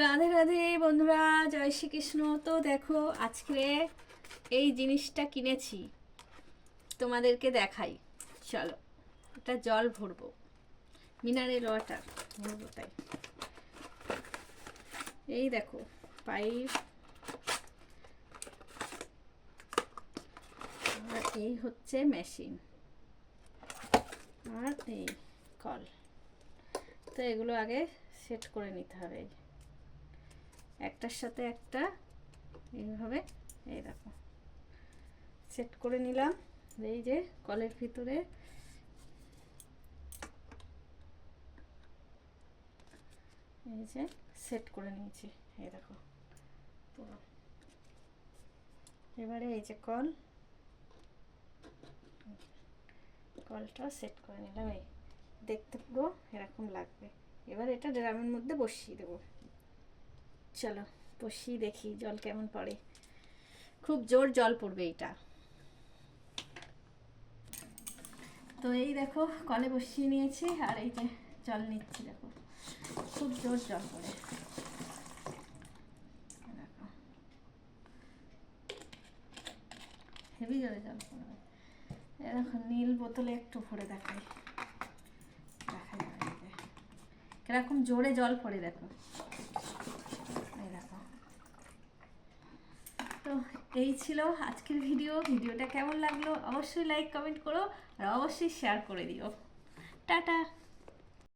রাধে রাধে বন্ধুরা, জয় শ্রীকৃষ্ণ। তো দেখো, আজকে এই জিনিসটা কিনেছি, তোমাদেরকে দেখাই। চলো, এটা জল ভরবো, মিনারেল ওয়াটার ভরবো। তাই এই দেখো পাইপ, আর এই হচ্ছে মেশিন, আর এই কল। তো এগুলো আগে সেট করে নিতে হবে, একটার সাথে একটা এইভাবে। এই দেখো সেট করে নিলাম। এই যে কলের ভিতরে এই যে সেট করে নিয়েছি, এই দেখো পুরো। এবারে এই যে কলটা সেট করে নিলাম। এই দেখতে পুরো এরকম লাগবে। এবার এটা ড্রামের মধ্যে বসিয়ে দেবো। চলো বসিয়ে দেখি জল কেমন পড়ে। খুব জোর জল পড়বে এটা। তো এই দেখো কলে বসিয়ে নিয়েছি, আর এই যে জল নিচ্ছি। দেখো খুব জোর জল পড়ে। দেখো হেভি জোরে জল পড়বে। এরকম নীল বোতলে একটু ভরে দেখাই, দেখা যাবে কিরকম জোরে জল পড়ে। দেখো এই দেখো। তো এই ছিল আজকের ভিডিওটা কেমন লাগলো অবশ্যই লাইক কমেন্ট করো, আর অবশ্যই শেয়ার করে দিও। টাটা।